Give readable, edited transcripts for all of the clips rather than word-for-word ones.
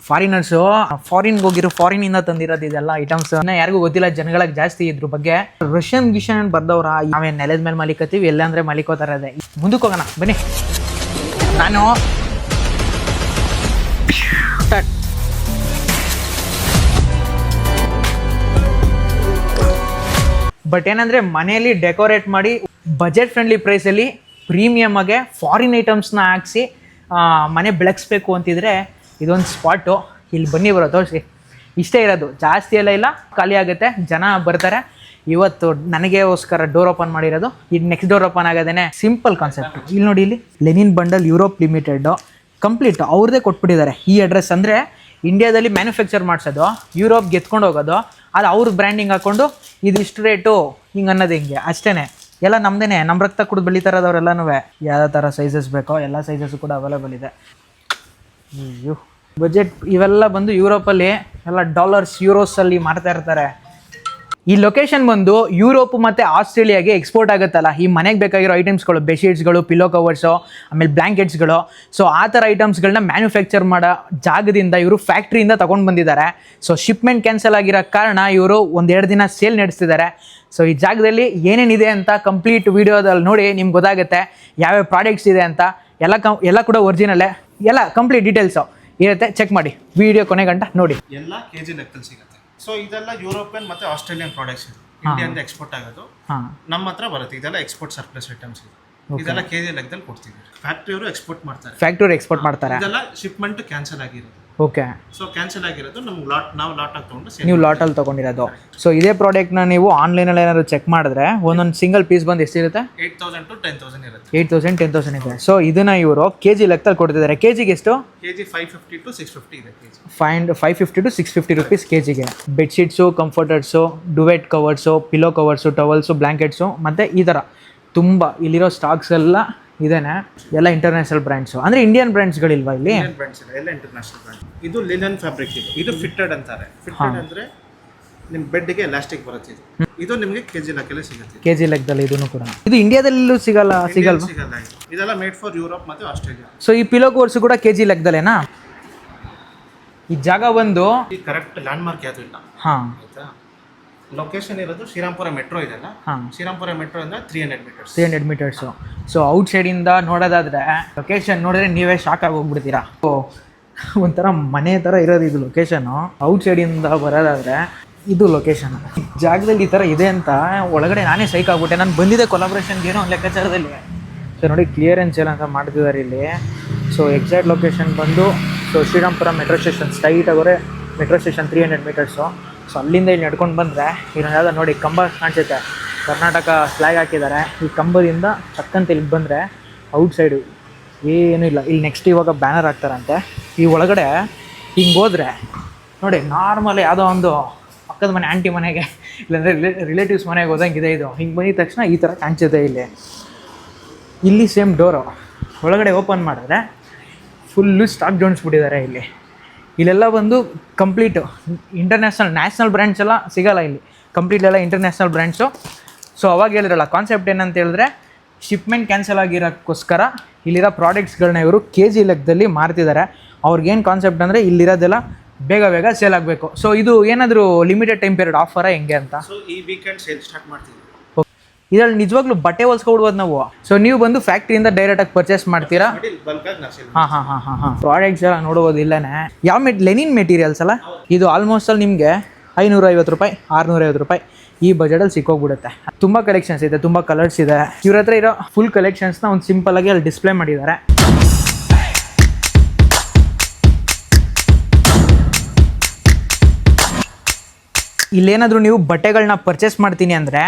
Foreigners ಫಾರಿನ್ಗೆ ಹೋಗಿರೋ ಫಾರಿನಿಂದ ತಂದಿರೋದು ಇದೆಲ್ಲ ಐಟಮ್ಸ್ ಯಾರಿಗೂ ಗೊತ್ತಿಲ್ಲ ಜನಗಳಿಗೆ ಜಾಸ್ತಿ ಇದ್ರ ಬಗ್ಗೆ. ರಷ್ಯನ್ ಗಿಷನ್ ಬರ್ದವ್ರ ನಾವೇನು ನೆಲದ ಮೇಲೆ ಮಲಿಕತ್ತೀವಿ, ಎಲ್ಲ ಅಂದ್ರೆ ಮಲಿಕೋತಾರದೆ. ಮುಂದಕ್ಕೆ ಹೋಗೋಣ ಬನ್ನಿ. ನಾನು ಬಟ್ ಏನಂದರೆ ಮನೆಯಲ್ಲಿ ಡೆಕೋರೇಟ್ ಮಾಡಿ ಬಜೆಟ್ ಫ್ರೆಂಡ್ಲಿ ಪ್ರೈಸಲ್ಲಿ ಪ್ರೀಮಿಯಮ್ ಆಗಿ ಫಾರಿನ್ ಐಟಮ್ಸ್ನ ಹಾಕ್ಸಿ ಮನೆ ಬೆಳಗಿಸ್ಬೇಕು ಅಂತಿದ್ರೆ ಇದೊಂದು ಸ್ಪಾಟು. ಇಲ್ಲಿ ಬನ್ನಿ ಬರೋ ತೋರಿಸಿ. ಇಷ್ಟೇ ಇರೋದು, ಜಾಸ್ತಿ ಎಲ್ಲ ಇಲ್ಲ, ಖಾಲಿ ಆಗುತ್ತೆ, ಜನ ಬರ್ತಾರೆ. ಇವತ್ತು ನನಗೋಸ್ಕರ ಡೋರ್ ಓಪನ್ ಮಾಡಿರೋದು. ಈಗ ನೆಕ್ಸ್ಟ್ ಡೋರ್ ಓಪನ್ ಆಗೋದೇ ಸಿಂಪಲ್ ಕಾನ್ಸೆಪ್ಟ್. ಇಲ್ಲಿ ನೋಡಿ, ಇಲ್ಲಿ Lenin bundle Europe limited complete ಅವ್ರದ್ದೇ ಕೊಟ್ಬಿಟ್ಟಿದ್ದಾರೆ. ಈ ಅಡ್ರೆಸ್ ಅಂದರೆ ಇಂಡಿಯಾದಲ್ಲಿ ಮ್ಯಾನುಫ್ಯಾಕ್ಚರ್ ಮಾಡಿಸೋದು, ಯುರೋಪ್ಗೆ ಎತ್ಕೊಂಡು ಹೋಗೋದು, ಅದು ಅವ್ರ ಬ್ರ್ಯಾಂಡಿಂಗ್ ಹಾಕ್ಕೊಂಡು ಇದಿಷ್ಟು ರೇಟು ಹಿಂಗೆ ಅನ್ನೋದು ಹಿಂಗೆ ಅಷ್ಟೇ. ಎಲ್ಲ ನಮ್ಮದೇ, ನಮ್ಮ ರಕ್ತ ಕುಡಿದು ಬೆಳೀತಾರದವ್ರೆಲ್ಲನೂ. ಯಾವ ಥರ ಸೈಜಸ್ ಬೇಕೋ ಎಲ್ಲ ಸೈಜಸ್ಸು ಕೂಡ ಅವೈಲೇಬಲ್ ಇದೆ. ಬಜೆಟ್ ಇವೆಲ್ಲ ಬಂದು ಯುರೋಪಲ್ಲಿ ಎಲ್ಲ ಡಾಲರ್ಸ್ ಯೂರೋಸಲ್ಲಿ ಮಾರ್ತಾ ಇರ್ತಾರೆ. ಈ ಲೊಕೇಶನ್ ಬಂದು ಯುರೋಪ್ ಮತ್ತು ಆಸ್ಟ್ರೇಲಿಯಾಗೆ ಎಕ್ಸ್ಪೋರ್ಟ್ ಆಗುತ್ತಲ್ಲ, ಈ ಮನೆಗೆ ಬೇಕಾಗಿರೋ ಐಟಮ್ಸ್ಗಳು, ಬೆಡ್ಶೀಟ್ಸ್ಗಳು, ಪಿಲ್ಲೋ ಕವರ್ಸು, ಆಮೇಲೆ ಬ್ಲ್ಯಾಂಕೆಟ್ಸ್ಗಳು. ಸೊ ಆ ಥರ ಐಟಮ್ಸ್ಗಳನ್ನ ಮ್ಯಾನುಫ್ಯಾಕ್ಚರ್ ಮಾಡೋ ಜಾಗದಿಂದ ಇವರು ಫ್ಯಾಕ್ಟ್ರಿಯಿಂದ ತೊಗೊಂಡು ಬಂದಿದ್ದಾರೆ. ಸೊ ಶಿಪ್ಮೆಂಟ್ ಕ್ಯಾನ್ಸಲ್ ಆಗಿರೋ ಕಾರಣ ಇವರು 1-2 ದಿನ ಸೇಲ್ ನಡೆಸ್ತಿದ್ದಾರೆ. ಸೊ ಈ ಜಾಗದಲ್ಲಿ ಏನೇನಿದೆ ಅಂತ ಕಂಪ್ಲೀಟ್ ವೀಡಿಯೋದಲ್ಲಿ ನೋಡಿ ನಿಮ್ಗೆ ಗೊತ್ತಾಗುತ್ತೆ ಯಾವ್ಯಾವ ಪ್ರಾಡಕ್ಟ್ಸ್ ಇದೆ ಅಂತ. ಎಲ್ಲ ಕೂಡ ಒರಿಜಿನಲ್ಲೇ, ಎಲ್ಲ ಕಂಪ್ಲೀಟ್ ಡೀಟೇಲ್ಸು ಇರುತ್ತೆ. ಚೆಕ್ ಮಾಡಿ, ವಿಡಿಯೋ ಕೊನೆ ಗಂಟ ನೋಡಿ. ಎಲ್ಲ ಕೆಜಿ ಲೆಕ್ಕದಲ್ಲಿ ಸಿಗುತ್ತೆ. ಸೊ ಇದೆಲ್ಲ ಯುರೋಪಿಯನ್ ಮತ್ತೆ ಆಸ್ಟ್ರೇಲಿಯನ್ ಪ್ರಾಡಕ್ಟ್ಸ್ ಇದೆ, ಇಂಡಿಯಾದಿಂದ ಎಕ್ಸ್ಪೋರ್ಟ್ ಆಗೋದು ನಮ್ಮ ಹತ್ರ ಬರುತ್ತೆ. ಇದೆಲ್ಲ ಎಕ್ಸ್ಪೋರ್ಟ್ ಸರ್ಪ್ಲಸ್ ಐಟಮ್ಸ್ ಇದೆ. ಇದೆಲ್ಲ ಕೆಜಿ ಲೆಕ್ಕದಲ್ಲಿ ಕೊಡ್ತೀವಿ. ಫ್ಯಾಕ್ಟ್ರಿಯವರು ಎಕ್ಸ್ಪೋರ್ಟ್ ಮಾಡ್ತಾರೆ. ಇದೆಲ್ಲ ಶಿಪ್ಮೆಂಟ್ ಕ್ಯಾನ್ಸಲ್ ಆಗಿರೋದು. ಓಕೆ. ಸೊ ಕ್ಯಾನ್ಸಲ್ ಆಗಿರೋದು ನಮ್ಗೆ ನಾವು ಲಾಟ್ ಆಗಿ ತೊಗೊಂಡು ನೀವು ಲಾಟಲ್ಲಿ ತೊಗೊಂಡಿರೋದು. ಸೊ ಇದೇ ಪ್ರಾಡಕ್ಟ್ನ ನೀವು ಆನ್ಲೈನಲ್ಲಿ ಏನಾದ್ರು ಚೆಕ್ ಮಾಡಿದ್ರೆ ಒಂದೊಂದು ಸಿಂಗಲ್ ಪೀಸ್ ಬಂದು ಎಷ್ಟಿರುತ್ತೆ? 8,000 to 10,000 ಇರುತ್ತೆ. 8,000 10,000 ಇದೆ. ಸೊ ಇದನ್ನ ಇವರು ಕೆಜಿ ಲೆಕ್ಕದಲ್ಲಿ ಕೊಡ್ತಿದ್ದಾರೆ. ಕೆಜಿಗೆ ಎಷ್ಟು? ಕೆಜಿ 550 to 650 ಇದೆ. ಕೆಜಿ 550 to 650 rupees ಕೆಜಿಗೆ. Bedsheets, comforters, duvet covers, pillow covers, towels, blankets, ಮತ್ತು ಈ ಥರ ತುಂಬ ಇಲ್ಲಿರೋ ಸ್ಟಾಕ್ಸ್ ಎಲ್ಲ ಇದೇನೆ. ಎಲ್ಲ ಇಂಟರ್ನ್ಯಾಷನಲ್ ಬ್ರ್ಯಾಂಡ್ಸು, ಅಂದರೆ ಇಂಡಿಯನ್ ಬ್ರ್ಯಾಂಡ್ಸ್ಗಳಿಲ್ವಾ ಇಲ್ಲಿ? ಇಂಡಿಯನ್ ಬ್ರ್ಯಾಂಡ್ಸ್ ಇಲ್ಲ, ಎಲ್ಲ ಇಂಟರ್ನ್ಯಾಷನಲ್ ಬ್ರ್ಯಾಂಡ್. ಇದು ಲಿನನ್ ಫ್ಯಾಬ್ರಿಕ್. ಇದು ಫಿಟ್ಟೆಡ್ ಅಂತಾರೆ. ಫಿಟ್ಟೆಡ್ ಅಂದರೆ ನಿಮ್ಮ ಬೆಡ್ಗೆ ಎಲಾಸ್ಟಿಕ್ ಬರುತ್ತೆ. ಇದು ನಿಮಗೆ ಕೆಜಿ ಲೆಕ್ಕದಲ್ಲಿ ಸಿಗುತ್ತೆ. ಕೆಜಿ ಲೆಕ್ಕದಲ್ಲಿ ಇದನ್ನು ಕೂಡ. ಇದು ಇಂಡಿಯಾದಲ್ಲೂ ಸಿಗಲ್ಲ? ಇದೆಲ್ಲ ಮೇಡ್ ಫಾರ್ ಯುರೋಪ್ ಮತ್ತು ಆಸ್ಟ್ರೇಲಿಯಾ. ಸೊ ಈ ಪಿಲೋ ಕೋರ್ಸ್ ಕೂಡ ಕೆಜಿ ಲೆಕ್ಕದಲ್ಲೇನಾ? ಈ ಜಾಗ ಬಂದು ಈ ಕರೆಕ್ಟ್ ಲ್ಯಾಂಡ್ ಮಾರ್ಕ್ ಯಾವುದು ಇಲ್ಲ. ಹಾಂ, ಆಯ್ತಾ. ಲೊಕೇಶನ್ ಇರೋದು ಶ್ರೀರಾಮ್ಪುರ ಮೆಟ್ರೋ ಇದೆಲ್ಲ. ಶ್ರೀರಾಮ್ಪುರ ಮೆಟ್ರೋ ಇಂದ 300 ಮೀಟರ್ಸು. ಸೊ ಔಟ್ ಸೈಡಿಂದ ನೋಡೋದಾದ್ರೆ ಲೊಕೇಶನ್ ನೋಡಿದ್ರೆ ನೀವೇ ಶಾಕ್ ಆಗಿ ಹೋಗ್ಬಿಡ್ತೀರಾ. ಒಂಥರ ಮನೆ ಥರ ಇರೋದು ಇದು ಲೊಕೇಶನು. ಔಟ್ ಸೈಡಿಂದ ಬರೋದಾದರೆ ಇದು ಲೊಕೇಶನ್. ಜಾಗದಲ್ಲಿ ಈ ಥರ ಇದೆ ಅಂತ ಒಳಗಡೆ ನಾನೇ ಸೈಕ್ ಆಗ್ಬಿಟ್ಟೆ. ನಾನು ಬಂದಿದ್ದೆ ಕೊಲಾಬ್ರೇಷನ್ಗೆ ಏನೋ ಒಂದು ಲೆಕ್ಕಾಚಾರದಲ್ಲಿ. ಸೊ ನೋಡಿ, ಕ್ಲಿಯರೆನ್ಸ್ ಎಲ್ಲ ಅಂತ ಮಾಡ್ತಿದ್ದಾರೆ ಇಲ್ಲಿ. ಸೊ ಎಕ್ಸಾಕ್ಟ್ ಲೊಕೇಶನ್ ಬಂದು so Srirampura metro station straight ಆಗೋರೆ ಮೆಟ್ರೋ ಸ್ಟೇಷನ್ 300 ಮೀಟರ್ಸು. ಸೊ ಅಲ್ಲಿಂದ ಇಲ್ಲಿ ನಡ್ಕೊಂಡು ಬಂದರೆ ಇನ್ನೊಂದು ಯಾವುದೋ ನೋಡಿ ಕಂಬ ಕಾಣಿಸುತ್ತೆ, ಕರ್ನಾಟಕ ಫ್ಲ್ಯಾಗ್ ಹಾಕಿದ್ದಾರೆ. ಈ ಕಂಬದಿಂದ ಟಕ್ಕಂತ ಇಲ್ಲಿ ಬಂದರೆ ಔಟ್ ಸೈಡು ಏನೂ ಇಲ್ಲ. ಇಲ್ಲಿ ನೆಕ್ಸ್ಟ್ ಇವಾಗ ಬ್ಯಾನರ್ ಹಾಕ್ತಾರಂತೆ. ಈ ಒಳಗಡೆ ಹಿಂಗೆ ಹೋದರೆ ನೋಡಿ, ನಾರ್ಮಲ್ ಯಾವುದೋ ಒಂದು ಪಕ್ಕದ ಮನೆ ಆಂಟಿ ಮನೆಗೆ ಇಲ್ಲಾಂದರೆ ರಿಲೇಟಿವ್ಸ್ ಮನೆಗೆ ಹೋದಂಗಿದೆ ಇದು. ಹಿಂಗೆ ಬಂದಿದ ತಕ್ಷಣ ಈ ಥರ ಕಾಣಿಸುತ್ತೆ ಇಲ್ಲಿ ಸೇಮ್ ಡೋರು. ಒಳಗಡೆ ಓಪನ್ ಮಾಡಿದ್ರೆ ಫುಲ್ಲು ಸ್ಟಾಕ್ ಜೋಡಿಸ್ಬಿಟ್ಟಿದ್ದಾರೆ ಇಲ್ಲಿ. ಇಲ್ಲೆಲ್ಲ ಬಂದು ಕಂಪ್ಲೀಟು ನ್ಯಾಷನಲ್ ಬ್ರ್ಯಾಂಡ್ಸ್ ಎಲ್ಲ ಸಿಗೋಲ್ಲ ಇಲ್ಲಿ. ಕಂಪ್ಲೀಟ್ ಎಲ್ಲ ಇಂಟರ್ನ್ಯಾಷನಲ್ ಬ್ರ್ಯಾಂಡ್ಸು. ಸೊ ಅವಾಗ ಹೇಳಿರಲ್ಲ ಕಾನ್ಸೆಪ್ಟ್ ಏನಂತ ಹೇಳಿದ್ರೆ, ಶಿಪ್ಮೆಂಟ್ ಕ್ಯಾನ್ಸಲ್ ಆಗಿರೋಕ್ಕೋಸ್ಕರ ಇಲ್ಲಿರೋ ಪ್ರಾಡಕ್ಟ್ಸ್ಗಳನ್ನ ಇವರು ಕೆಜಿ ಲೆಕ್ಕದಲ್ಲಿ ಮಾರ್ತಿದ್ದಾರೆ. ಅವ್ರಿಗೇನು ಕಾನ್ಸೆಪ್ಟ್ ಅಂದರೆ ಇಲ್ಲಿರೋದೆಲ್ಲ ಬೇಗ ಸೇಲ್ ಆಗಬೇಕು. ಸೊ ಇದು ಏನಾದರೂ ಲಿಮಿಟೆಡ್ ಟೈಮ್ ಪೀರಿಯಡ್ ಆಫರ ಹೆಂಗೆ ಅಂತ? ಸೊ ಈ ವೀಕೆಂಡ್ ಸೇಲ್ ಸ್ಟಾರ್ಟ್ ಮಾಡ್ತೀವಿ. ಇದರಲ್ಲಿ ನಿಜವಾಗ್ಲೂ ಬಟ್ಟೆ ಹೊಲ್ಸ್ಕೊಡ್ಬೋದು ನಾವು. ಸೊ ನೀವು ಬಂದು ಫ್ಯಾಕ್ಟ್ರಿಯಿಂದ ಡೈರೆಕ್ಟಾಗಿ ಪರ್ಚೇಸ್ ಮಾಡ್ತೀರಾ? ಹಾಂ. ಪ್ರಾಡಕ್ಟ್ಸ್ ಎಲ್ಲ ನೋಡ್ಬೋದು ಇಲ್ಲೇ. ಯಾವ ಲೆನಿನ್ ಮೆಟೀರಿಯಲ್ಸ್ ಅಲ್ಲ ಇದು. ಆಲ್ಮೋಸ್ಟ್ ಅಲ್ಲಿ ನಿಮಗೆ 550 ರೂಪಾಯಿ 650 ರೂಪಾಯಿ ಈ ಬಜೆಟಲ್ಲಿ ಸಿಕ್ಕೋಗ್ಬಿಡುತ್ತೆ. ತುಂಬ ಕಲೆಕ್ಷನ್ಸ್ ಇದೆ, ತುಂಬ ಕಲರ್ಸ್ ಇದೆ. ಇವ್ರ ಹತ್ರ ಇರೋ ಫುಲ್ ಕಲೆಕ್ಷನ್ಸ್ನ ಒಂದು ಸಿಂಪಲ್ಲಾಗಿ ಅಲ್ಲಿ ಡಿಸ್ಪ್ಲೇ ಮಾಡಿದ್ದಾರೆ. ಇಲ್ಲೇನಾದರೂ ನೀವು ಬಟ್ಟೆಗಳನ್ನ ಪರ್ಚೇಸ್ ಮಾಡ್ತೀನಿ ಅಂದರೆ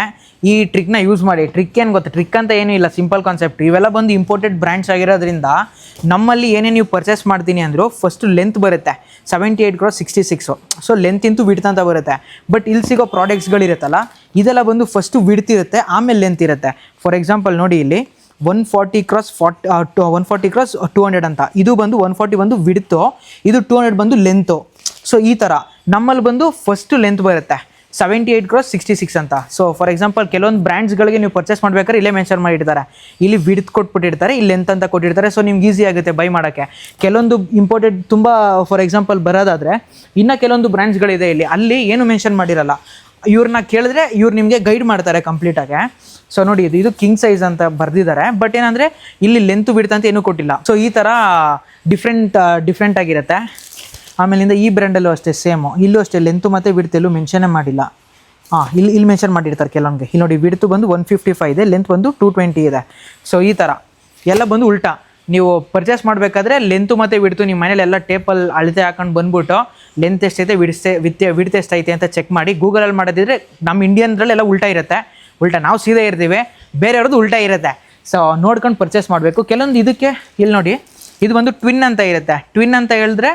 ಈ ಟ್ರಿಕ್ನ ಯೂಸ್ ಮಾಡಿ. ಟ್ರಿಕ್ ಏನು ಗೊತ್ತಾ? ಟ್ರಿಕ್ ಅಂತ ಏನೂ ಇಲ್ಲ, ಸಿಂಪಲ್ ಕಾನ್ಸೆಪ್ಟ್. ಇವೆಲ್ಲ ಬಂದು ಇಂಪೋರ್ಟೆಡ್ ಬ್ರ್ಯಾಂಡ್ಸ್ ಆಗಿರೋದ್ರಿಂದ ನಮ್ಮಲ್ಲಿ ಏನೇ ನೀವು ಪರ್ಚೇಸ್ ಮಾಡ್ತೀನಿ ಅಂದರೂ ಫಸ್ಟು ಲೆಂತ್ ಬರುತ್ತೆ 78x66. ಸೊ ಲೆಂತ್ ಇಂತೂ ವಿಡ್ತ್ ಅಂತ ಬರುತ್ತೆ. ಬಟ್ ಇಲ್ಲಿ ಸಿಗೋ ಪ್ರಾಡಕ್ಟ್ಸ್ಗಳಿರುತ್ತಲ್ಲ ಇದೆಲ್ಲ ಬಂದು ಫಸ್ಟು ವಿಡ್ತ್ ಇರುತ್ತೆ, ಆಮೇಲೆ ಲೆಂತ್ ಇರುತ್ತೆ. ಫಾರ್ ಎಕ್ಸಾಂಪಲ್ ನೋಡಿ, ಇಲ್ಲಿ 140x200 ಅಂತ. ಇದು ಬಂದು 140 ಬಂದು ವಿಡ್ತು, ಇದು 200 ಬಂದು ಲೆಂತು. ಸೊ ಈ ಥರ ನಮ್ಮಲ್ಲಿ ಬಂದು ಫಸ್ಟು ಲೆಂತ್ ಬರುತ್ತೆ, 78 crores 66 ಅಂತ. ಸೊ ಫಾರ್ ಎಕ್ಸಾಂಪಲ್ ಕೆಲವೊಂದು ಬ್ರ್ಯಾಂಡ್ಸ್ಗಳಿಗೆ ನೀವು ಪರ್ಚೇಸ್ ಮಾಡ್ಬೇಕಾದ್ರೆ ಇಲ್ಲೇ ಮೆನ್ಷನ್ ಮಾಡಿರ್ತಾರೆ, ಇಲ್ಲಿ ವಿಡ್ತ್ ಕೊಟ್ಬಿಟ್ಟಿರ್ತಾರೆ, ಇಲ್ಲಿ ಲೆಂತ್ ಅಂತ ಕೊಟ್ಟಿರ್ತಾರೆ. ಸೊ ನಿಮ್ಗೆ ಈಸಿ ಆಗುತ್ತೆ ಬೈ ಮಾಡೋಕ್ಕೆ. ಕೆಲವೊಂದು ಇಂಪೋರ್ಟೆಡ್ ತುಂಬ ಫಾರ್ ಎಕ್ಸಾಂಪಲ್ ಬರೋದಾದರೆ ಇನ್ನು ಕೆಲವೊಂದು ಬ್ರ್ಯಾಂಡ್ಸ್ಗಳಿದೆ ಇಲ್ಲಿ, ಅಲ್ಲಿ ಏನು ಮೆನ್ಷನ್ ಮಾಡಿರಲ್ಲ. ಇವ್ರನ್ನ ಕೇಳಿದ್ರೆ ಇವ್ರು ನಿಮಗೆ ಗೈಡ್ ಮಾಡ್ತಾರೆ ಕಂಪ್ಲೀಟಾಗೆ. ಸೊ ನೋಡಿ ಇದು ಕಿಂಗ್ ಸೈಜ್ ಅಂತ ಬರೆದಿದ್ದಾರೆ, ಬಟ್ ಏನಂದರೆ ಇಲ್ಲಿ ಲೆಂತ್ ವಿಡ್ತ್ ಅಂತ ಏನೂ ಕೊಟ್ಟಿಲ್ಲ. ಸೊ ಈ ಥರ ಡಿಫ್ರೆಂಟ್ ಆಗಿರುತ್ತೆ. ಆಮೇಲಿಂದ ಈ ಬ್ರ್ಯಾಂಡಲ್ಲೂ ಅಷ್ಟೇ ಸೇಮು, ಇಲ್ಲೂ ಅಷ್ಟೇ ಲೆಂತು ಮತ್ತು ವಿಡ್ತ್ ಎಲ್ಲೂ ಮೆನ್ಷನ್ನೇ ಮಾಡಿಲ್ಲ. ಇಲ್ಲಿ ಮೆನ್ಷನ್ ಮಾಡಿರ್ತಾರೆ ಕೆಲವೊಂದಿಗೆ. ಇಲ್ಲಿ ನೋಡಿ ವಿಡ್ತು ಬಂದು 155 ಇದೆ, ಲೆಂತ್ ಬಂದು 220 ಇದೆ. ಸೊ ಈ ಥರ ಎಲ್ಲ ಬಂದು ಉಲ್ಟಾ. ನೀವು ಪರ್ಚೇಸ್ ಮಾಡಬೇಕಾದ್ರೆ ಲೆಂತು ಮತ್ತು ವಿಡ್ತು ನಿಮ್ಮ ಮನೇಲಿ ಎಲ್ಲ ಟೇಪಲ್ಲಿ ಅಳತೆ ಹಾಕೊಂಡು ಬಂದ್ಬಿಟ್ಟು ಲೆಂತ್ ಎಷ್ಟೈತೆ ವಿಡ್ತ್ ಎಷ್ಟೈತೆ ಅಂತ ಚೆಕ್ ಮಾಡಿ. ಗೂಗಲಲ್ಲಿ ಮಾಡೋದಿದ್ರೆ ನಮ್ಮ ಇಂಡಿಯನ್ದ್ರಲ್ಲೆಲ್ಲ ಉಲ್ಟಾ ಇರುತ್ತೆ, ನಾವು ಸೀದಾ ಇರ್ತೀವಿ, ಬೇರೆಯವ್ರದ್ದು ಉಲ್ಟಾ ಇರುತ್ತೆ. ಸೊ ನೋಡ್ಕೊಂಡು ಪರ್ಚೇಸ್ ಮಾಡಬೇಕು. ಕೆಲವೊಂದು ಇದಕ್ಕೆ ಇಲ್ಲಿ ನೋಡಿ ಇದು ಬಂದು ಟ್ವಿನ್ ಅಂತ ಇರುತ್ತೆ. ಟ್ವಿನ್ ಅಂತ ಹೇಳಿದ್ರೆ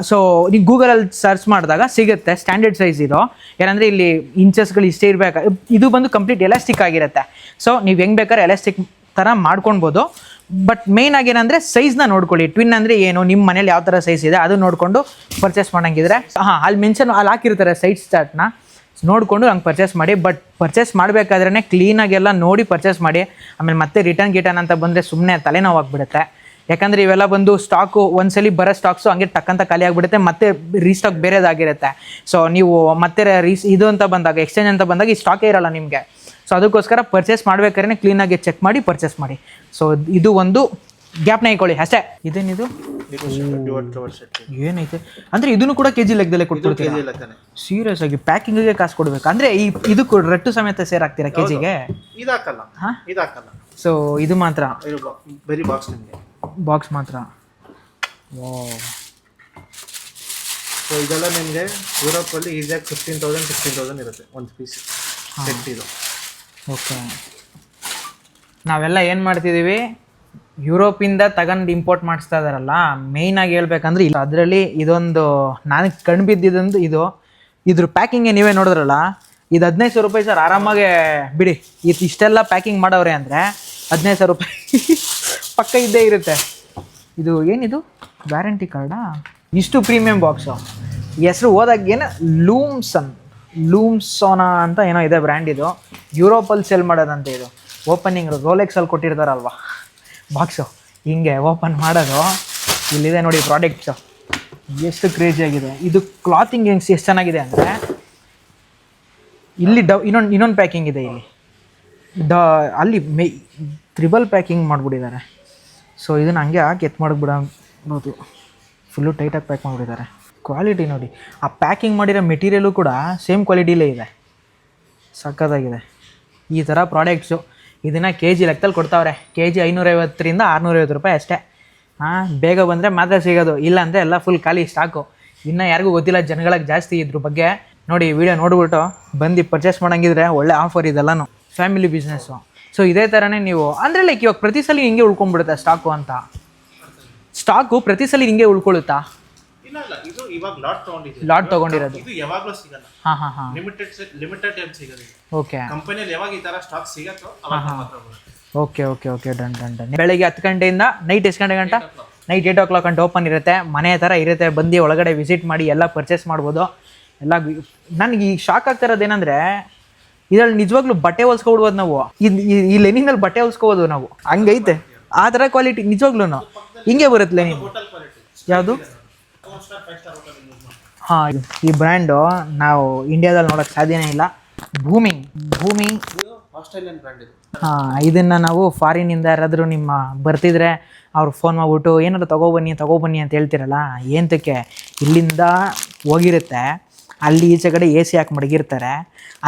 ಸೊ ನೀವು ಗೂಗಲಲ್ಲಿ ಸರ್ಚ್ ಮಾಡಿದಾಗ ಸಿಗುತ್ತೆ ಸ್ಟ್ಯಾಂಡರ್ಡ್ ಸೈಜ್ ಇದು. ಏನಂದರೆ ಇಲ್ಲಿ ಇಂಚಸ್ಗಳು ಇಷ್ಟೇ ಇರಬೇಕು. ಇದು ಬಂದು ಕಂಪ್ಲೀಟ್ ಎಲಾಸ್ಟಿಕ್ ಆಗಿರುತ್ತೆ. ಸೊ ನೀವು ಹೆಂಗೆ ಬೇಕಾದ್ರೆ ಎಲಾಸ್ಟಿಕ್ ಥರ ಮಾಡ್ಕೊಳ್ಬೋದು. ಬಟ್ ಮೇಯ್ನಾಗಿ ಏನಂದರೆ ಸೈಜ್ನ ನೋಡ್ಕೊಳ್ಳಿ. ಟ್ವಿನ್ ಅಂದರೆ ಏನು, ನಿಮ್ಮ ಮನೇಲಿ ಯಾವ ಥರ ಸೈಜ್ ಇದೆ ಅದು ನೋಡಿಕೊಂಡು ಪರ್ಚೇಸ್ ಮಾಡಂಗಿದ್ರೆ ಅಲ್ಲಿ ಹಾಕಿರ್ತಾರೆ ಸೈಜ್ ಚಾರ್ಟ್ನ, ನೋಡಿಕೊಂಡು ಹಂಗೆ ಪರ್ಚೇಸ್ ಮಾಡಿ. ಬಟ್ ಪರ್ಚೇಸ್ ಮಾಡಬೇಕಾದ್ರೇ ಕ್ಲೀನಾಗೆಲ್ಲ ನೋಡಿ ಪರ್ಚೇಸ್ ಮಾಡಿ. ಆಮೇಲೆ ಮತ್ತೆ ರಿಟರ್ನ್ ಅಂತ ಬಂದರೆ ಸುಮ್ಮನೆ ತಲೆನೋವಾಗಿಬಿಡುತ್ತೆ. ಯಾಕಂದರೆ ಇವೆಲ್ಲ ಬಂದು ಸ್ಟಾಕು ಒಂದ್ಸಲಿ ಬರೋ ಸ್ಟಾಕ್ಸು ಹಂಗೆ ಟಕ್ಕಂತ ಖಾಲಿ ಆಗಿಬಿಡುತ್ತೆ, ಮತ್ತೆ ರೀಸ್ಟಾಕ್ ಬೇರೆದಾಗಿರುತ್ತೆ. ಸೊ ನೀವು ಮತ್ತೆ ಇದು ಅಂತ ಬಂದಾಗ ಎಕ್ಸ್ಚೇಂಜ್ ಅಂತ ಬಂದಾಗ ಈ ಸ್ಟಾಕೇ ಇರೋಲ್ಲ ನಿಮಗೆ. ಸೊ ಅದಕ್ಕೋಸ್ಕರ ಪರ್ಚೇಸ್ ಮಾಡಬೇಕಾದ್ರೆ ಕ್ಲೀನಾಗಿ ಚೆಕ್ ಮಾಡಿ ಪರ್ಚೇಸ್ ಮಾಡಿ. ಸೊ ಇದು ಒಂದು ಗ್ಯಾಪ್ನ ಇಟ್ಕೊಳ್ಳಿ ಅಷ್ಟೇ. ಇದೇನಿದು ಏನೈತೆ ಅಂದರೆ ಇದನ್ನು ಕೂಡ ಕೆಜಿ ಲೆಕ್ಕದಲ್ಲೇ ಕೊಟ್ಬಿಡ್ತೀವಿ. ಸೀರಿಯಸ್ ಆಗಿ ಪ್ಯಾಕಿಂಗಿಗೆ ಕಾಸು ಕೊಡ್ಬೇಕು ಅಂದರೆ ಇದಕ್ಕೂ ರಟ್ಟು ಸಮೇತ ಸೇರಾಕ್ತೀರಾ ಕೆಜಿಗೆ? ಇದಾಕಲ್ಲ. ಹಾಂ ಇದಾಕಲ್ಲ. ಸೊ ಇದು ಮಾತ್ರ ಬರೀ ಬಾಕ್ಸ್ ನಿಮಗೆ ಬಾಕ್ಸ್ ಮಾತ್ರ. ಸೊ ಇದೆಲ್ಲ ನಿಮಗೆ ಯುರೋಪಲ್ಲಿ ಈಸಿಯಾಗಿ 15,000 ಇರುತ್ತೆ ಒಂದು ಪೀಸ್ ಸೆಟ್ ಇದು. ಓಕೆ, ನಾವೆಲ್ಲ ಏನು ಮಾಡ್ತಿದ್ದೀವಿ, ಯುರೋಪಿಂದ ತಗೊಂಡು ಇಂಪೋರ್ಟ್ ಮಾಡಿಸ್ತಾ ಇದ್ದಾರಲ್ಲ, ಮೇಯ್ನಾಗಿ ಹೇಳ್ಬೇಕಂದ್ರೆ ಇಲ್ಲ. ಅದರಲ್ಲಿ ಇದೊಂದು ನಾನು ಕಣ್ಣು ಬಿದ್ದಿದ್ದೊಂದು ಇದ್ರ ಪ್ಯಾಕಿಂಗೇ ನೀವೇ ನೋಡಿದ್ರಲ್ಲ, ಇದು 15,000 ರೂಪಾಯಿ ಸರ್. ಆರಾಮಾಗೆ ಬಿಡಿ, ಇಷ್ಟೆಲ್ಲ ಪ್ಯಾಕಿಂಗ್ ಮಾಡವ್ರೆ ಅಂದರೆ 15,000 ರೂಪಾಯಿ ಪಕ್ಕ ಇದ್ದೇ ಇರುತ್ತೆ. ಇದು ಏನಿದು ವ್ಯಾರಂಟಿ ಕಾರ್ಡಾ? ಇಷ್ಟು ಪ್ರೀಮಿಯಂ ಬಾಕ್ಸು. ಹೆಸರು ಓದಾಗ ಏನು ಲೂಮ್ಸೋನಾ ಅಂತ ಏನೋ ಇದೆ ಬ್ರ್ಯಾಂಡ್. ಇದು ಯುರೋಪಲ್ಲಿ ಸೆಲ್ ಮಾಡೋದಂತೆ. ಇದು ಓಪನಿಂಗ್ ರೋಲೆಕ್ಸಲ್ಲಿ ಕೊಟ್ಟಿರ್ತಾರಲ್ವ ಬಾಕ್ಸು, ಹಿಂಗೆ ಓಪನ್ ಮಾಡೋದು. ಇಲ್ಲಿದೆ ನೋಡಿ ಪ್ರಾಡಕ್ಟ್ಸು, ಎಷ್ಟು ಕ್ರೇಜಿಯಾಗಿದೆ. ಇದು ಕ್ಲಾತಿಂಗ್ ಎಷ್ಟು ಚೆನ್ನಾಗಿದೆ ಅಂದರೆ ಇಲ್ಲಿ ಇನ್ನೊಂದು ಪ್ಯಾಕಿಂಗ್ ಇದೆ. ಇಲ್ಲಿ ಅಲ್ಲಿ ತ್ರಿಬಲ್ ಪ್ಯಾಕಿಂಗ್ ಮಾಡಿಬಿಟ್ಟಿದ್ದಾರೆ. ಸೊ ಇದನ್ನು ಹಂಗೆ ಹಾಕಿ ಮಾಡಿಬಿಡೋದು, ಫುಲ್ಲು ಟೈಟಾಗಿ ಪ್ಯಾಕ್ ಮಾಡಿಬಿಟ್ಟಿದ್ದಾರೆ. ಕ್ವಾಲಿಟಿ ನೋಡಿ, ಆ ಪ್ಯಾಕಿಂಗ್ ಮಾಡಿರೋ ಮೆಟೀರಿಯಲು ಕೂಡ ಸೇಮ್ ಕ್ವಾಲಿಟಿಲೇ ಇದೆ, ಸಕ್ಕತ್ತಾಗಿದೆ. ಈ ಥರ ಪ್ರಾಡಕ್ಟ್ಸು ಇದನ್ನು ಕೆಜಿ ಲೆಕ್ಕದಲ್ಲಿ ಕೊಡ್ತಾವ್ರೆ. ಕೆಜಿ 550ರಿಂದ 650 ರೂಪಾಯಿ ಅಷ್ಟೇ. ಬೇಗ ಬಂದರೆ ಮಾತ್ರ ಸಿಗೋದು, ಇಲ್ಲ ಅಂದರೆ ಎಲ್ಲ ಫುಲ್ ಖಾಲಿ ಸ್ಟಾಕು. ಇನ್ನೂ ಯಾರಿಗೂ ಗೊತ್ತಿಲ್ಲ ಜನಗಳಿಗೆ ಜಾಸ್ತಿ ಇದ್ರ ಬಗ್ಗೆ. ನೋಡಿ ವಿಡಿಯೋ ನೋಡ್ಬಿಟ್ಟು ಬಂದು ಪರ್ಚೇಸ್ ಮಾಡೋಂಗಿದ್ರೆ ಒಳ್ಳೆ ಆಫರ್ ಇದೆಲ್ಲನೂ, ಫ್ಯಾಮಿಲಿ ಬಿಸ್ನೆಸ್ಸು. ಸೊ ಇದೇ ಥರನೇ ನೀವು ಅಂದರೆ ಲೈಕ್ ಇವಾಗ ಪ್ರತಿ ಸಲ ಹಿಂಗೆ ಉಳ್ಕೊಂಡ್ಬಿಡುತ್ತೆ ಸ್ಟಾಕು ಅಂತ. ಸ್ಟಾಕು ಪ್ರತಿ ಸಲ ಹಿಂಗೆ ಉಳ್ಕೊಳ್ಳುತ್ತಾ? ಇದು ಇವಾಗ ಲಾಟ್ ತೊಗೊಂಡಿರೋದು. ಇದು ಯಾವಾಗಲೂ ಸಿಗಲ್ಲ. ಹಾಂ ಲಿಮಿಟೆಡ್ ಟೈಮ್ ಸಿಗೋದು. ಓಕೆ, ಕಂಪನಿಯಲ್ಲಿ ಯಾವಾಗ ಈ ಥರ ಸ್ಟಾಕ್ ಸಿಗತ್ತೋ ಅವಾಗ ಮಾತ್ರ ಬರುತ್ತೆ. Okay done. ಬೆಳಗ್ಗೆ 10 ಗಂಟೆಯಿಂದ ನೈಟ್ ಎಷ್ಟು ಗಂಟೆ ಗಂಟ? ನೈಟ್ 8 o'clock ಗಂಟೆ ಓಪನ್ ಇರುತ್ತೆ. ಮನೆ ಥರ ಇರುತ್ತೆ, ಬಂದು ಒಳಗಡೆ ವಿಸಿಟ್ ಮಾಡಿ ಎಲ್ಲ ಪರ್ಚೇಸ್ ಮಾಡ್ಬೋದು. ಎಲ್ಲ ನನಗೆ ಈ ಶಾಕ್ ಆಗ್ತಿರೋದೇನೆಂದರೆ ಇದ್ರಲ್ಲಿ ನಿಜವಾಗ್ಲೂ ಬಟ್ಟೆ ಹೊಲ್ಸ್ಕೊಬಿಡ್ಬೋದು ನಾವು. ಈ ಲೆನಿನಲ್ಲಿ ಬಟ್ಟೆ ಹೊಲ್ಸ್ಕೋಬೋದು ನಾವು, ಹಂಗೈತೆ ಆ ಥರ ಕ್ವಾಲಿಟಿ. ನಿಜವಾಗ್ಲೂ ಹಿಂಗೆ ಬರುತ್ತೆ ಲೆನಿನ್. ಯಾವುದು? ಹಾಂ, ಈ ಬ್ರ್ಯಾಂಡು ನಾವು ಇಂಡಿಯಾದಲ್ಲಿ ನೋಡೋಕ್ಕೆ ಸಾಧ್ಯನೇ ಇಲ್ಲ. ಭೂಮಿ ಆಸ್ಟ್ರೇಲಿಯನ್ ಬ್ರ್ಯಾಂಡ್ ಇದು. ಹಾಂ, ಇದನ್ನು ನಾವು ಫಾರಿನಿಂದ ಯಾರಾದರೂ ನಿಮ್ಮ ಬರ್ತಿದ್ರೆ ಅವ್ರು ಫೋನ್ ಮಾಡಿಬಿಟ್ಟು ಏನಾದ್ರು ತೊಗೊಬನ್ನಿ ಅಂತ ಹೇಳ್ತಿರಲ್ಲ, ಏನಕ್ಕೆ ಇಲ್ಲಿಂದ ಹೋಗಿರುತ್ತೆ, ಅಲ್ಲಿ ಈಚೆ ಕಡೆ AC ಹಾಕಿ ಮಡಗಿರ್ತಾರೆ,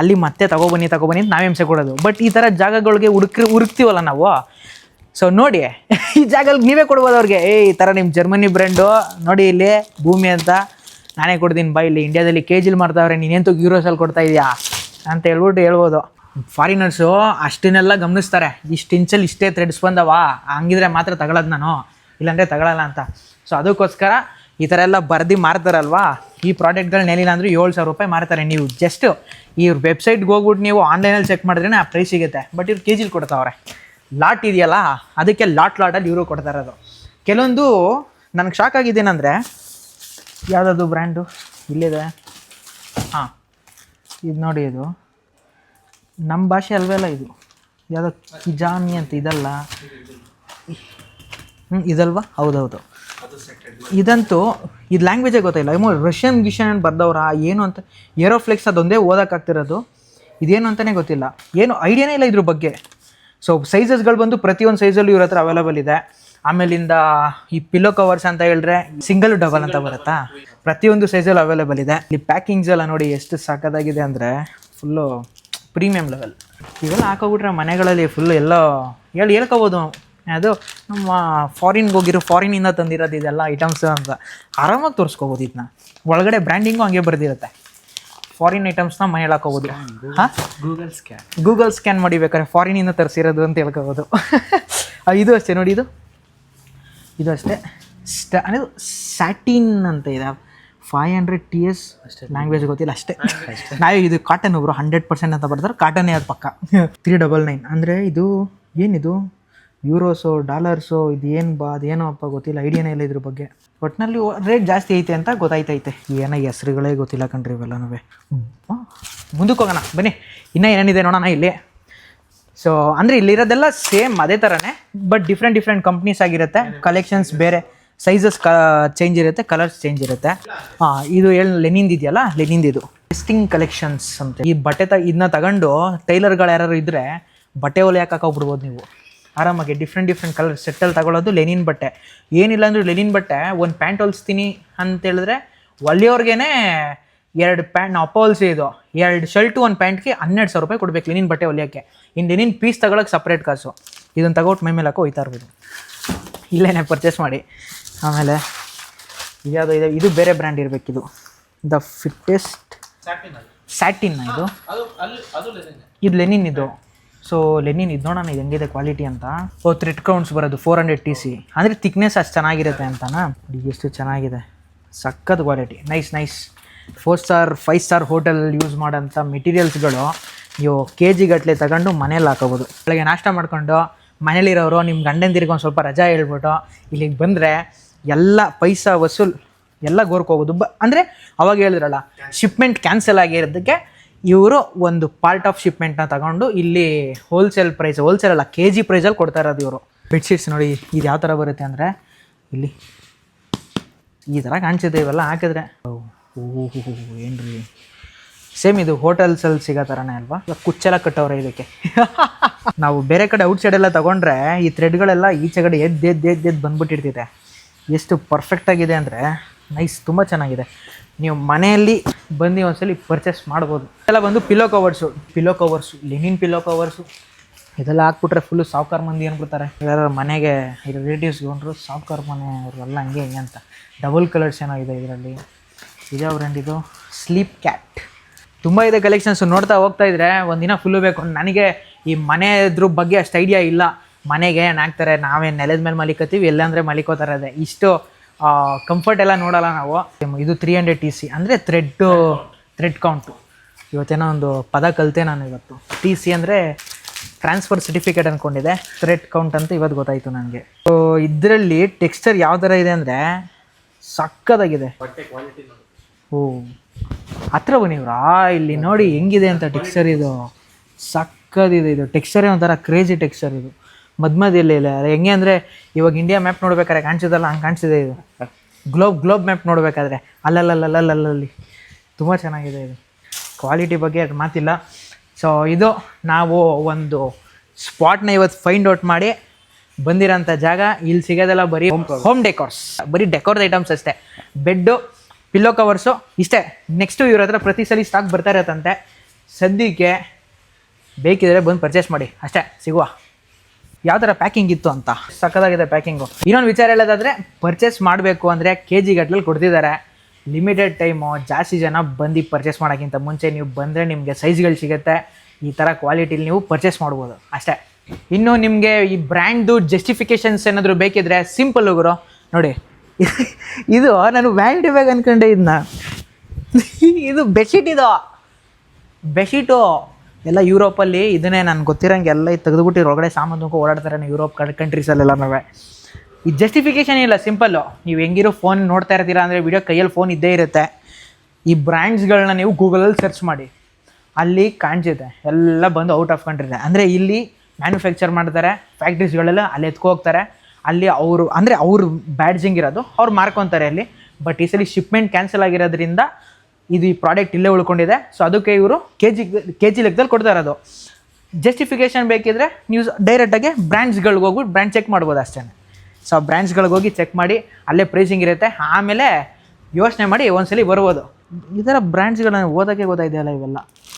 ಅಲ್ಲಿ ಮತ್ತೆ ತೊಗೊಬನ್ನಿ ಅಂತ ನಾವೇ ಹಿಂಸೆ ಕೊಡೋದು. ಬಟ್ ಈ ಥರ ಜಾಗಗಳಿಗೆ ಹುಡುಕ್ತೀವಲ್ಲ ನಾವು. ಸೊ ನೋಡಿ ಈ ಜಾಗಗಳಿಗೆ ನೀವೇ ಕೊಡ್ಬೋದು ಅವ್ರಿಗೆ. ಈ ಥರ ನಿಮ್ಮ ಜರ್ಮನಿ ಬ್ರ್ಯಾಂಡು ನೋಡಿ, ಇಲ್ಲಿ ಭೂಮಿ ಅಂತ ನಾನೇ ಕೊಡ್ತೀನಿ ಬಾ, ಇಲ್ಲಿ ಇಂಡಿಯಾದಲ್ಲಿ ಕೆಜಿಲಿ ಮಾಡ್ತಾವ್ರೆ, ನೀನೇಂತೂ ಯೂರೋಸಲ್ಲಿ ಕೊಡ್ತಾ ಇದೆಯಾ ಅಂತ ಹೇಳ್ಬೋದು. ಫಾರಿನರ್ಸು ಅಷ್ಟನ್ನೆಲ್ಲ ಗಮನಿಸ್ತಾರೆ. ಇಷ್ಟು ಇಂಚಲ್ಲಿ ಇಷ್ಟೇ ಥ್ರೆಡ್ಸ್ ಬಂದವ, ಹಂಗಿದ್ರೆ ಮಾತ್ರ ತಗೊಳ್ಳೋದು ನಾನು, ಇಲ್ಲಾಂದರೆ ತಗೊಳ್ಳಲ್ಲ ಅಂತ. ಸೊ ಅದಕ್ಕೋಸ್ಕರ ಈ ಥರ ಎಲ್ಲ ಬರ್ದು ಮಾರ್ತಾರಲ್ವಾ, ಈ ಪ್ರಾಡಕ್ಟ್ಗಳನ್ನ ಏನಿಲ್ಲ ಅಂದರೆ 7,000 ರೂಪಾಯಿ ಮಾರ್ತಾರೆ. ನೀವು ಜಸ್ಟ್ ಈ ವೆಬ್ಸೈಟ್ಗೆ ಹೋಗ್ಬಿಟ್ಟು ನೀವು ಆನ್ಲೈನಲ್ಲಿ ಚೆಕ್ ಮಾಡಿದ್ರೇ ಆ ಪ್ರೈಸ್ ಸಿಗುತ್ತೆ. ಬಟ್ ಇವ್ರು ಕೆಜಿಲಿ ಕೊಡ್ತಾವ್ರೆ. ಲಾಟ್ ಇದೆಯಲ್ಲ, ಅದಕ್ಕೆ ಲಾಟಲ್ಲಿ ಇವರು ಕೊಡ್ತಾ ಇರೋದು. ಕೆಲವೊಂದು ನನಗೆ ಶಾಕ್ ಆಗಿದ್ದೇನೆಂದರೆ, ಯಾವುದದು ಬ್ರ್ಯಾಂಡು ಇಲ್ಲಿದೆ, ಹಾಂ ಇದು ನೋಡಿ, ಇದು ನಮ್ಮ ಭಾಷೆ ಅಲ್ವಲ್ಲ, ಇದು ಯಾವುದೋ ಕಿಜಾಮಿ ಅಂತ ಇದಲ್ಲ, ಇದಲ್ವಾ? ಹೌದೌದು, ಇದಂತೂ ಇದು ಲ್ಯಾಂಗ್ವೇಜೇ ಗೊತ್ತಿಲ್ಲ. ರಷ್ಯನ್ ಗಿಷನ್ ಅಂತ ಬರ್ದವ್ರ ಏನು ಅಂತ, ಏರೋಫ್ಲೆಕ್ಸ್ ಅದೊಂದೇ ಓದೋಕ್ಕಾಗ್ತಿರೋದು, ಇದೇನು ಅಂತಲೇ ಗೊತ್ತಿಲ್ಲ, ಏನು ಐಡಿಯಾನೇ ಇಲ್ಲ ಇದ್ರ ಬಗ್ಗೆ. ಸೊ ಸೈಜಸ್ಗಳು ಬಂದು ಪ್ರತಿಯೊಂದು ಸೈಜಲ್ಲೂ ಇವ್ರ ಹತ್ರ ಅವೈಲೇಬಲ್ ಇದೆ. ಆಮೇಲಿಂದ ಈ ಪಿಲ್ಲೋ ಕವರ್ಸ್ ಅಂತ ಹೇಳಿದ್ರೆ ಸಿಂಗಲ್ ಡಬಲ್ ಅಂತ ಬರುತ್ತಾ, ಪ್ರತಿಯೊಂದು ಸೈಜಲ್ಲಿ ಅವೈಲೇಬಲ್ ಇದೆ. ಈ ಪ್ಯಾಕಿಂಗ್ಸ್ ಎಲ್ಲ ನೋಡಿ ಎಷ್ಟು ಸಖತ್ತಾಗಿದೆ ಅಂದರೆ ಫುಲ್ಲು ಪ್ರೀಮಿಯಂ ಲೆವೆಲ್. ಇವೆಲ್ಲ ಹಾಕೋಬಿಟ್ರೆ ಮನೆಗಳಲ್ಲಿ ಫುಲ್ಲು ಎಲ್ಲೋ ಹೇಳ್ಕೋಬೋದು, ಅದು ನಮ್ಮ ಫಾರಿನ್ಗೆ ಹೋಗಿರೋ, ಫಾರಿನಿಂದ ತಂದಿರೋದು ಇದೆಲ್ಲ ಐಟಮ್ಸ್ ಅಂತ ಆರಾಮಾಗಿ ತೋರಿಸ್ಕೋಬೋದು. ಇದನ್ನ ಒಳಗಡೆ ಬ್ರ್ಯಾಂಡಿಂಗು ಹಂಗೆ ಬರ್ದಿರುತ್ತೆ. ಫಾರಿನ್ ಐಟಮ್ಸ್ನ ಮನೇಲಿ ಹಾಕೋಬೋದು. ಹಾಂ, ಗೂಗಲ್ ಸ್ಕ್ಯಾನ್ ಮಾಡಿ ಬೇಕಾದ್ರೆ ಫಾರಿನಿಂದ ತರಿಸಿರೋದು ಅಂತ ಹೇಳ್ಕೋಬೋದು. ಇದು ಅಷ್ಟೇ ನೋಡಿ, ಇದು ಅಷ್ಟೇ ಅಂದರೆ ಸ್ಯಾಟಿನ್ ಅಂತ ಇದೆ, 500 TS ಲ್ಯಾಂಗ್ವೇಜ್ ಗೊತ್ತಿಲ್ಲ ಅಷ್ಟೇ. ನಾವೇ ಇದು ಕಾಟನ್ ಒಬ್ಬರು 100% ಅಂತ ಬರ್ತಾರೆ, ಕಾಟನ್ನೇ ಅದು ಪಕ್ಕ. 399 ಅಂದರೆ ಇದು ಏನಿದು ಯೂರೋಸೋ ಡಾಲರ್ಸೋ, ಇದು ಅದೇನೋ ಅಪ್ಪ ಗೊತ್ತಿಲ್ಲ, ಐಡಿಯಾನೇ ಇಲ್ಲ ಇದ್ರ ಬಗ್ಗೆ. ಒಟ್ಟಿನಲ್ಲಿ ರೇಟ್ ಜಾಸ್ತಿ ಐತೆ ಅಂತ ಗೊತ್ತಾಯ್ತೈತೆ, ಏನೋ ಹೆಸ್ರುಗಳೇ ಗೊತ್ತಿಲ್ಲ ಕಣ್ರಿ ಇವೆಲ್ಲನೂ. ಮುಂದಕ್ಕೆ ಹೋಗೋಣ ಬನ್ನಿ, ಇನ್ನೂ ಏನೇನಿದೆ ನೋಡೋಣ ಇಲ್ಲಿ. ಸೊ ಅಂದರೆ ಇಲ್ಲಿರೋದೆಲ್ಲ ಸೇಮ್ ಅದೇ ಥರನೇ, ಬಟ್ ಡಿಫ್ರೆಂಟ್ ಕಂಪ್ನೀಸ್ ಆಗಿರುತ್ತೆ, ಕಲೆಕ್ಷನ್ಸ್ ಬೇರೆ, ಸೈಜಸ್ ಚೇಂಜ್ ಇರುತ್ತೆ, ಕಲರ್ಸ್ ಚೇಂಜ್ ಇರುತ್ತೆ. ಇದು ಲೆನಿನ್ದು ಇದೆಯಲ್ಲ, ಲೆನಿನ್ದು ಟೆಸ್ಟಿಂಗ್ ಕಲೆಕ್ಷನ್ಸ್ ಅಂತ. ಈ ಬಟ್ಟೆ ಇದನ್ನ ತಗೊಂಡು ಟೈಲರ್ಗಳು ಯಾರು ಇದ್ದರೆ ಬಟ್ಟೆ ಹೊಲಿಯಕ್ಕೆ ಹಾಕೋಗ್ಬಿಡ್ಬೋದು ನೀವು ಆರಾಮಾಗಿ. ಡಿಫ್ರೆಂಟ್ ಕಲರ್ ಸೆಟ್ಟಲ್ಲಿ ತಗೊಳ್ಳೋದು ಲೆನಿನ್ ಬಟ್ಟೆ. ಏನಿಲ್ಲ ಅಂದರೂ ಲೆನಿನ್ ಬಟ್ಟೆ ಒಂದು ಪ್ಯಾಂಟ್ ಹೊಲಿಸ್ತೀನಿ ಅಂತ ಹೇಳಿದ್ರೆ ಒಳ್ಳೆಯವ್ರಿಗೇ 2 ಪ್ಯಾಂಟ್, ನಾವು ಅಪ್ಪ ಹೊಲಿಸಿ ಇದು 2 ಶರ್ಟು 1 ಪ್ಯಾಂಟ್ಗೆ 12,000 ರೂಪಾಯಿ ಕೊಡಬೇಕು ಲೆನಿನ್ ಬಟ್ಟೆ ಹೊಲಿಯೋಕ್ಕೆ. ಇನ್ನು ಲೆನಿನ್ ಪೀಸ್ ತಗೊಳಕ್ಕೆ ಸಪ್ರೇಟ್ ಕಾಸು. ಇದನ್ನು ತಗೊಟ್ಟು ಮೈ ಮೇಲೆ ಹಾಕೋ ಹೋಯ್ತಾ ಇರ್ಬೋದು, ಇಲ್ಲೇ ಪರ್ಚೇಸ್ ಮಾಡಿ. ಆಮೇಲೆ ಇದ್ಯಾವುದೋ ಇದೆ, ಇದು ಬೇರೆ ಬ್ರ್ಯಾಂಡ್ ಇರಬೇಕಿದು, ದ ಫಿಟ್ಟೆಸ್ಟ್ ಸ್ಯಾಟಿನ್. ಇದು ಲೆನಿನ್ ಇದು. ಸೊ ಲೆನಿನ್ ಇದು ನೋಡೋಣ ಇದು ಹೆಂಗಿದೆ ಕ್ವಾಲಿಟಿ ಅಂತ. ಥ್ರೆಡ್ ಕೌಂಟ್ಸ್ ಬರೋದು 400 TC, ಅಂದರೆ ಥಿಕ್ನೆಸ್ ಅಷ್ಟು ಚೆನ್ನಾಗಿರುತ್ತೆ ಅಂತನಾ. ಎಷ್ಟು ಚೆನ್ನಾಗಿದೆ, ಸಖತ್ quality, nice. 4 star 5 star hotel use ಮಾಡೋಂಥ ಮೆಟೀರಿಯಲ್ಸ್ಗಳು ನೀವು KG ಗಟ್ಟಲೆ ತಗೊಂಡು ಮನೇಲಿ ಹಾಕೋಬೋದು. ಬೆಳಗ್ಗೆ ನಾಷ್ಟ ಮಾಡ್ಕೊಂಡು ಮನೇಲಿರೋರು ನಿಮ್ಮ ಗಂಡಂದಿರಿಗೆ ಒಂದು ಸ್ವಲ್ಪ ರಜಾ ಹೇಳ್ಬಿಟ್ಟು ಇಲ್ಲಿಗೆ ಬಂದರೆ ಎಲ್ಲ ಪೈಸಾ ವಸೂಲ್ ಎಲ್ಲ ಗೋರ್ಕೋಬೋದು. ಅಂದರೆ ಅವಾಗ ಹೇಳಿದ್ರಲ್ಲ, ಶಿಪ್ಮೆಂಟ್ ಕ್ಯಾನ್ಸಲ್ ಆಗಿರೋದಕ್ಕೆ ಇವರು ಒಂದು ಪಾರ್ಟ್ ಆಫ್ ಶಿಪ್ಮೆಂಟ್ನ ತಗೊಂಡು ಇಲ್ಲಿ ಹೋಲ್ಸೇಲ್ ಅಲ್ಲ KG ಪ್ರೈಸಲ್ಲಿ ಕೊಡ್ತಾ ಇರೋದು ಇವರು. ಬೆಡ್ಶೀಟ್ಸ್ ನೋಡಿ ಇದು ಯಾವ ಥರ ಬರುತ್ತೆ ಅಂದರೆ ಇಲ್ಲಿ ಈ ಥರ ಕಾಣಿಸುತ್ತೆ, ಇವೆಲ್ಲ ಹಾಕಿದ್ರೆ ಏನ್ರಿ ಸೇಮ್ ಇದು ಹೋಟೆಲ್ಸಲ್ಲಿ ಸಿಗೋ ಥರನೇ ಅಲ್ವಾ. ಕುಚ್ಚೆಲ್ಲ ಕಟ್ಟವ್ರೆ ಇದಕ್ಕೆ. ನಾವು ಬೇರೆ ಕಡೆ ಔಟ್ಸೈಡೆಲ್ಲ ತೊಗೊಂಡ್ರೆ ಈ ಥ್ರೆಡ್ಗಳೆಲ್ಲ ಈಚೆಗಡೆ ಎದ್ದು ಬಂದ್ಬಿಟ್ಟಿರ್ತಿದೆ. ಎಷ್ಟು ಪರ್ಫೆಕ್ಟಾಗಿದೆ ಅಂದರೆ ನೈಸ್, ತುಂಬ ಚೆನ್ನಾಗಿದೆ. ನೀವು ಮನೆಯಲ್ಲಿ ಬಂದು ಒಂದ್ಸಲಿ ಪರ್ಚೇಸ್ ಮಾಡ್ಬೋದು. ಇದೆಲ್ಲ ಬಂದು pillow covers Lenin pillow covers ಇದೆಲ್ಲ ಹಾಕ್ಬಿಟ್ರೆ ಫುಲ್ಲು ಸಾವ್ಕಾರ ಮಂದಿ ಅಂದ್ಬಿಡ್ತಾರೆ. ಯಾರು ಮನೆಗೆ ರಿಲೇಟಿವ್ಸ್ ತೊಗೊಂಡ್ರು ಸಾವ್ಕಾರ ಮನೆ ಅವರೆಲ್ಲ ಹಂಗೆ ಅಂತ. ಡಬಲ್ ಕಲರ್ಸ್ ಚೆನ್ನಾಗಿದೆ ಇದರಲ್ಲಿ. ಇದೇ ಬ್ರ್ಯಾಂಡ್ ಇದು ಸ್ಲೀಪ್ ಕ್ಯಾಟ್. ತುಂಬ ಇದೆ ಕಲೆಕ್ಷನ್ಸು, ನೋಡ್ತಾ ಹೋಗ್ತಾ ಇದ್ರೆ ಒಂದಿನ ಫುಲ್ಲು ಬೇಕು. ನನಗೆ ಈ ಮನೆಯದ್ರ ಬಗ್ಗೆ ಅಷ್ಟು ಐಡಿಯಾ ಇಲ್ಲ. ಮನೆಗೆ ಏನು ಹಾಕ್ತಾರೆ, ನಾವೇನು ನೆಲದ ಮೇಲೆ ಮಲಿಕೋತೀವಿ, ಎಲ್ಲಂದರೆ ಮಲಿಕೋತಾರೆ. ಅದೇ ಇಷ್ಟು ಕಂಫರ್ಟ್ ಎಲ್ಲ ನೋಡೋಲ್ಲ ನಾವು. ಇದು 300 TC ಅಂದರೆ ಥ್ರೆಡ್ ಕೌಂಟು. ಇವತ್ತೇನೋ ಒಂದು ಪದ ಕಲಿತೆ ನಾನು ಇವತ್ತು. TC ಅಂದರೆ ಟ್ರಾನ್ಸ್ಫರ್ ಸರ್ಟಿಫಿಕೇಟ್ ಅಂದ್ಕೊಂಡಿದ್ದೆ, ಥ್ರೆಡ್ ಕೌಂಟ್ ಅಂತ ಇವತ್ತು ಗೊತ್ತಾಯಿತು ನನಗೆ. ಸೊ ಇದರಲ್ಲಿ ಟೆಕ್ಸ್ಚರ್ ಯಾವ ಥರ ಇದೆ ಅಂದರೆ ಸಕ್ಕತ್ತಾಗಿದೆ. ಓ ಹತ್ರ ಬನ್ನಿವ್ರಾ, ಇಲ್ಲಿ ನೋಡಿ ಹೆಂಗಿದೆ ಅಂತ ಟೆಕ್ಸ್ಚರ್. ಇದು ಸಕ್ಕದಿದೆ, ಇದು ಟೆಕ್ಸ್ಚರೇ ಒಂಥರ ಕ್ರೇಜಿ ಟೆಕ್ಸ್ಚರ್. ಇದು ಮಧ್ಯದಲ್ಲಿ ಹೆಂಗೆ ಅಂದರೆ ಇವಾಗ ಇಂಡಿಯಾ ಮ್ಯಾಪ್ ನೋಡ್ಬೇಕಾದ್ರೆ ಕಾಣಿಸಿದಲ್ಲ ಹಂಗೆ ಕಾಣಿಸಿದೆ. ಇದು ಗ್ಲೋಬ್ ಮ್ಯಾಪ್ ನೋಡಬೇಕಾದ್ರೆ ಅಲ್ಲಲ್ಲಿ ತುಂಬ ಚೆನ್ನಾಗಿದೆ. ಇದು ಕ್ವಾಲಿಟಿ ಬಗ್ಗೆ ಅದು ಮಾತಿಲ್ಲ. ಸೊ ಇದು ನಾವು ಒಂದು ಸ್ಪಾಟ್ನ ಇವತ್ತು ಫೈಂಡ್ ಔಟ್ ಮಾಡಿ ಬಂದಿರೋಂಥ ಜಾಗ. ಇಲ್ಲಿ ಸಿಗೋದೆಲ್ಲ ಬರೀ ಹೋಮ್ ಡೆಕೋರ್ಸ್, ಬರೀ ಡೆಕೋರ್ಸ್ ಐಟಮ್ಸ್ ಅಷ್ಟೇ. ಬೆಡ್ಡು, ಪಿಲ್ಲೋ ಕವರ್ಸು ಇಷ್ಟೇ. ನೆಕ್ಸ್ಟು ಇವ್ರ ಹತ್ರ ಪ್ರತಿ ಸಲ ಸ್ಟಾಕ್ ಬರ್ತಾ ಇರತ್ತಂತೆ. ಸದ್ಯಕ್ಕೆ ಬೇಕಿದ್ರೆ ಬಂದು ಪರ್ಚೇಸ್ ಮಾಡಿ ಅಷ್ಟೇ, ಸಿಗುವ. ಯಾವ ಥರ ಪ್ಯಾಕಿಂಗ್ ಇತ್ತು ಅಂತ ಸಕ್ಕತ್ತಾಗಿದೆ ಪ್ಯಾಕಿಂಗು. ಇನ್ನೊಂದು ವಿಚಾರ ಹೇಳೋದಾದರೆ, ಪರ್ಚೇಸ್ ಮಾಡಬೇಕು ಅಂದರೆ KG ಗಟ್ಟಲೆ ಕೊಡ್ತಿದ್ದಾರೆ. ಲಿಮಿಟೆಡ್ ಟೈಮು, ಜಾಸ್ತಿ ಜನ ಬಂದು ಪರ್ಚೇಸ್ ಮಾಡೋಕ್ಕಿಂತ ಮುಂಚೆ ನೀವು ಬಂದರೆ ನಿಮಗೆ ಸೈಜ್ಗಳು ಸಿಗುತ್ತೆ. ಈ ಥರ ಕ್ವಾಲಿಟಿಲಿ ನೀವು ಪರ್ಚೇಸ್ ಮಾಡ್ಬೋದು ಅಷ್ಟೇ. ಇನ್ನು ನಿಮಗೆ ಈ ಬ್ರ್ಯಾಂಡ್ದು ಜಸ್ಟಿಫಿಕೇಷನ್ಸ್ ಏನಾದರೂ ಬೇಕಿದ್ರೆ ಸಿಂಪಲ್ ಗುರು ನೋಡಿ. ಇದು ನಾನು ವ್ಯಾನಿಟಿ ಬ್ಯಾಗ್ ಅಂದ್ಕೊಂಡೆ. ಇದು ಬೆಡ್ಶೀಟು ಎಲ್ಲ ಯುರೋಪಲ್ಲಿ ಇದನ್ನೇ ನಾನು ಗೊತ್ತಿರೋಂಗೆ ಎಲ್ಲ ತೆಗೆದುಬಿಟ್ಟು ಒಳಗಡೆ ಸಾಮಾನು ಓಡಾಡ್ತಾರೆ ಯುರೋಪ್ ಕಂಟ್ರೀಸಲ್ಲೆಲ್ಲ. ಈ ಜಸ್ಟಿಫಿಕೇಷನ್ ಇಲ್ಲ, ಸಿಂಪಲ್ಲು. ನೀವು ಹೆಂಗಿರೋ ಫೋನ್ ನೋಡ್ತಾ ಇರ್ತೀರಾ ಅಂದರೆ ವಿಡಿಯೋ ಕೈಯಲ್ಲಿ ಫೋನ್ ಇದ್ದೇ ಇರುತ್ತೆ. ಈ ಬ್ರ್ಯಾಂಡ್ಸ್ಗಳನ್ನ ನೀವು ಗೂಗಲಲ್ಲಿ ಸರ್ಚ್ ಮಾಡಿ, ಅಲ್ಲಿ ಕಾಣಿಸುತ್ತೆ ಎಲ್ಲ ಬಂದು ಔಟ್ ಆಫ್ ಕಂಟ್ರಿ ಇದೆ. ಅಂದರೆ ಇಲ್ಲಿ ಮ್ಯಾನುಫ್ಯಾಕ್ಚರ್ ಮಾಡ್ತಾರೆ, ಫ್ಯಾಕ್ಟ್ರೀಸ್ಗಳೆಲ್ಲ ಅಲ್ಲಿ ಎತ್ಕೋಗ್ತಾರೆ, ಅಲ್ಲಿ ಅವರು ಅಂದರೆ ಅವ್ರು ಬ್ಯಾಡ್ಜಿಂಗ್ ಇರೋದು ಅವ್ರು ಮಾರ್ಕೊತಾರೆ ಅಲ್ಲಿ. ಬಟ್ ಈ ಸಲ ಶಿಪ್ಮೆಂಟ್ ಕ್ಯಾನ್ಸಲ್ ಆಗಿರೋದ್ರಿಂದ ಇದು ಈ ಪ್ರಾಡಕ್ಟ್ ಇಲ್ಲೇ ಉಳ್ಕೊಂಡಿದೆ. ಸೊ ಅದಕ್ಕೆ ಇವರು ಕೆ ಜಿ ಲೆಕ್ಕದಲ್ಲಿ ಕೊಡ್ತಾ ಇರೋದು. ಜಸ್ಟಿಫಿಕೇಷನ್ ಬೇಕಿದ್ರೆ ನೀವು ಡೈರೆಕ್ಟಾಗಿ ಬ್ರ್ಯಾಂಡ್ಸ್ಗಳಿಗೆ ಹೋಗ್ಬಿಟ್ಟು ಬ್ರ್ಯಾಂಡ್ ಚೆಕ್ ಮಾಡ್ಬೋದು ಅಷ್ಟೇ. ಸೊ ಆ ಬ್ರ್ಯಾಂಡ್ಸ್ಗಳಿಗೆ ಹೋಗಿ ಚೆಕ್ ಮಾಡಿ ಅಲ್ಲೇ ಪ್ರೈಸಿಂಗ್ ಇರುತ್ತೆ, ಆಮೇಲೆ ಯೋಚನೆ ಮಾಡಿ ಒಂದ್ಸಲಿ ಬರ್ಬೋದು. ಈ ಥರ ಬ್ರ್ಯಾಂಡ್ಸ್ಗಳನ್ನ ಓದೋಕ್ಕೆ ಗೊತ್ತಾಯಿದೆಯಲ್ಲ ಇವೆಲ್ಲ.